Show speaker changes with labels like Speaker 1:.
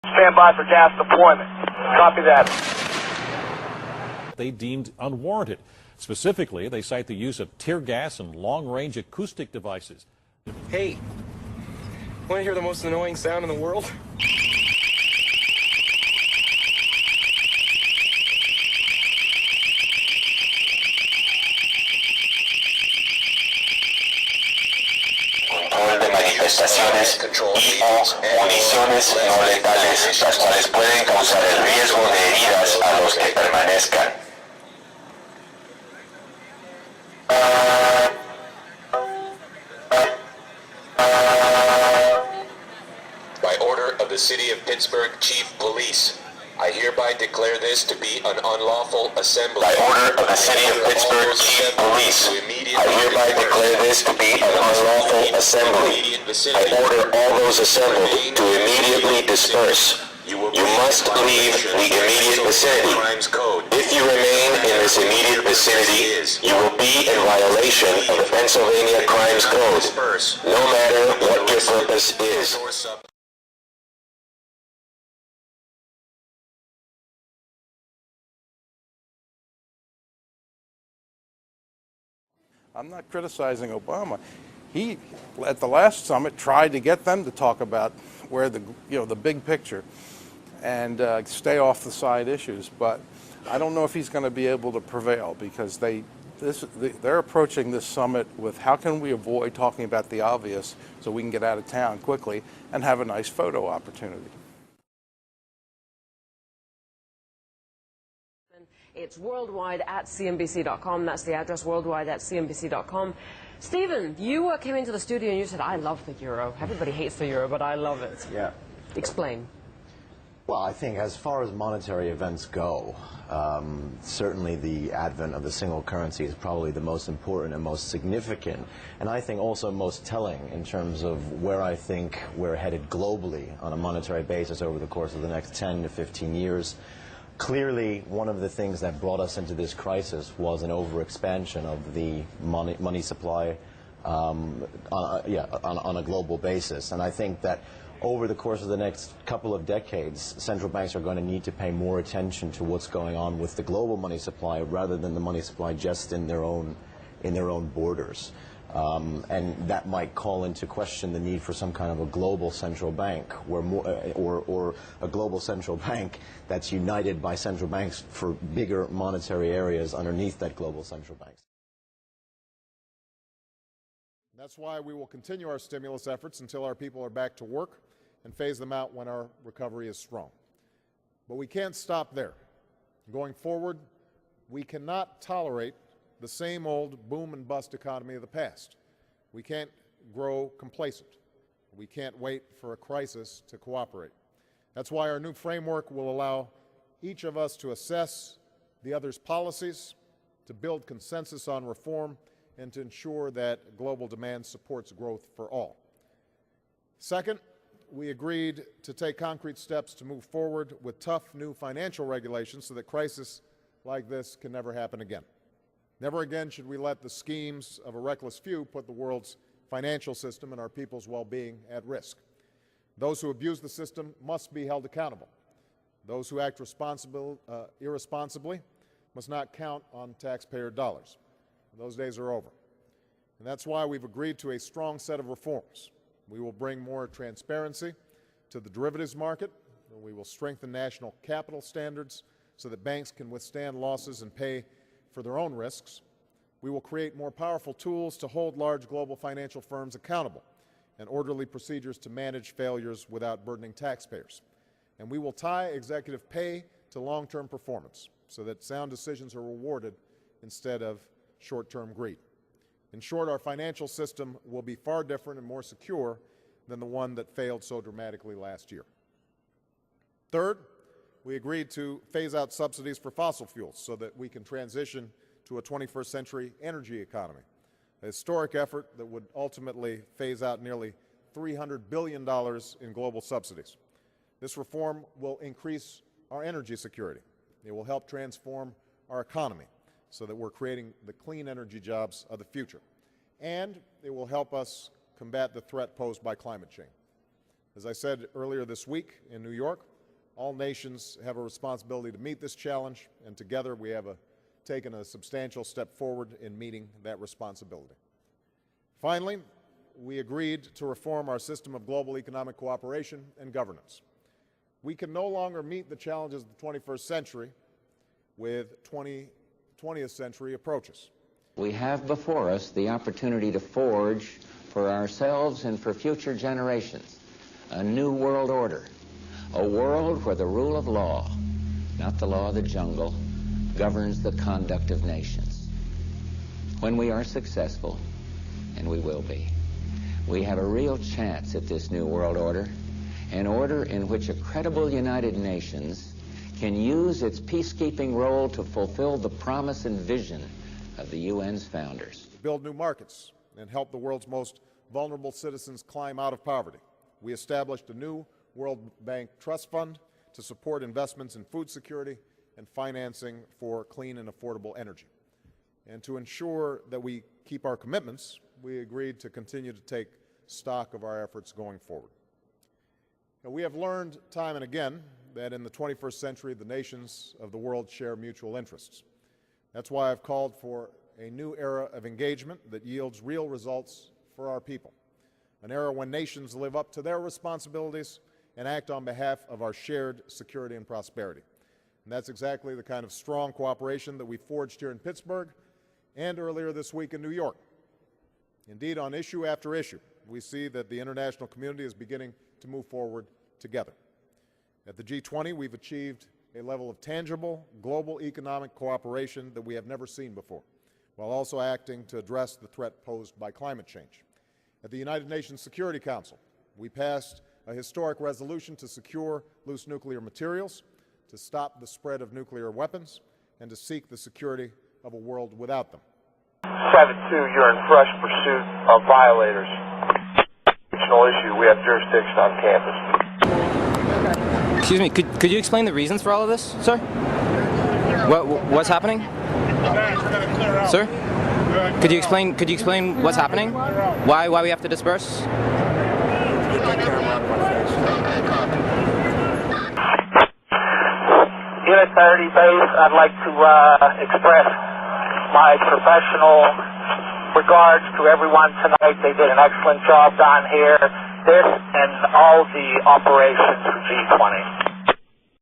Speaker 1: Stand by for gas deployment. Copy that.
Speaker 2: They deemed unwarranted. Specifically, they cite the use of tear gas and long-range acoustic devices.
Speaker 3: Hey, want to hear the most annoying sound in the world?
Speaker 4: Control de manifestaciones y o municiones no letales, las cuales pueden causar el riesgo de heridas a los que permanezcan. By order of the City of Pittsburgh Chief Police, I hereby declare this to be an unlawful assembly. By order of the City of Pittsburgh Chief Police, I hereby declare this to be an unlawful assembly. I order all those assembled to immediately disperse. You must leave the immediate vicinity. If you remain in this immediate vicinity, you will be in violation of the Pennsylvania Crimes Code, no matter what your purpose is.
Speaker 5: I'm not criticizing Obama. He, at the last summit, tried to get them to talk about where the big picture and stay off the side issues. But I don't know if he's going to be able to prevail because they're approaching this summit with how can we avoid talking about the obvious so we can get out of town quickly and have a nice photo opportunity.
Speaker 6: It's worldwide at CNBC.com. That's the address, worldwide at CNBC.com. Stephen, you came into the studio and you said, I love the euro. Everybody hates the euro, but I love it.
Speaker 7: Yeah.
Speaker 6: Explain.
Speaker 7: Well, I think as far as monetary events go, certainly the advent of the single currency is probably the most important and most significant, and I think also most telling in terms of where I think we're headed globally on a monetary basis over the course of the next 10 to 15 years. Clearly, one of the things that brought us into this crisis was an overexpansion of the money supply on a global basis. And I think that over the course of the next couple of decades, central banks are going to need to pay more attention to what's going on with the global money supply rather than the money supply just in their own borders. And that might call into question the need for some kind of a global central bank, or a global central bank that's united by central banks for bigger monetary areas underneath that global central bank.
Speaker 8: That's why we will continue our stimulus efforts until our people are back to work and phase them out when our recovery is strong. But we can't stop there. Going forward, we cannot tolerate the same old boom and bust economy of the past. We can't grow complacent. We can't wait for a crisis to cooperate. That's why our new framework will allow each of us to assess the other's policies, to build consensus on reform, and to ensure that global demand supports growth for all. Second, we agreed to take concrete steps to move forward with tough new financial regulations so that crises like this can never happen again. Never again should we let the schemes of a reckless few put the world's financial system and our people's well-being at risk. Those who abuse the system must be held accountable. Those who act irresponsibly must not count on taxpayer dollars. Those days are over. And that's why we've agreed to a strong set of reforms. We will bring more transparency to the derivatives market, and we will strengthen national capital standards so that banks can withstand losses and pay for their own risks. We will create more powerful tools to hold large global financial firms accountable and orderly procedures to manage failures without burdening taxpayers. And we will tie executive pay to long-term performance so that sound decisions are rewarded instead of short-term greed. In short, our financial system will be far different and more secure than the one that failed so dramatically last year. Third, we agreed to phase out subsidies for fossil fuels so that we can transition to a 21st century energy economy, a historic effort that would ultimately phase out nearly $300 billion in global subsidies. This reform will increase our energy security. It will help transform our economy so that we're creating the clean energy jobs of the future. And it will help us combat the threat posed by climate change. As I said earlier this week in New York, All nations have a responsibility to meet this challenge, and together we have taken a substantial step forward in meeting that responsibility. Finally, we agreed to reform our system of global economic cooperation and governance. We can no longer meet the challenges of the 21st century with 20th century approaches.
Speaker 9: We have before us the opportunity to forge for ourselves and for future generations a new world order, a world where the rule of law, not the law of the jungle, governs the conduct of nations. When we are successful, and we will be, we have a real chance at this new world order, an order in which a credible United Nations can use its peacekeeping role to fulfill the promise and vision of the UN's founders.
Speaker 8: Build new markets and help the world's most vulnerable citizens climb out of poverty. We established a new World Bank Trust Fund to support investments in food security and financing for clean and affordable energy. And to ensure that we keep our commitments, we agreed to continue to take stock of our efforts going forward. Now, we have learned time and again that in the 21st century, the nations of the world share mutual interests. That's why I've called for a new era of engagement that yields real results for our people, an era when nations live up to their responsibilities and act on behalf of our shared security and prosperity. And that's exactly the kind of strong cooperation that we forged here in Pittsburgh and earlier this week in New York. Indeed, on issue after issue, we see that the international community is beginning to move forward together. At the G20, we've achieved a level of tangible global economic cooperation that we have never seen before, while also acting to address the threat posed by climate change. At the United Nations Security Council, we passed a historic resolution to secure loose nuclear materials, to stop the spread of nuclear weapons, and to seek the security of a world without them.
Speaker 1: 7-2, you're in fresh pursuit of violators. Regional issue, we have jurisdiction on campus.
Speaker 3: Excuse me, could you explain the reasons for all of this, sir? What's happening? Sir? Could you explain what's happening? Why we have to disperse?
Speaker 1: Unit 30 base, I'd like to express my professional regards to everyone tonight. They did an excellent job down here. This and all the operations for G20.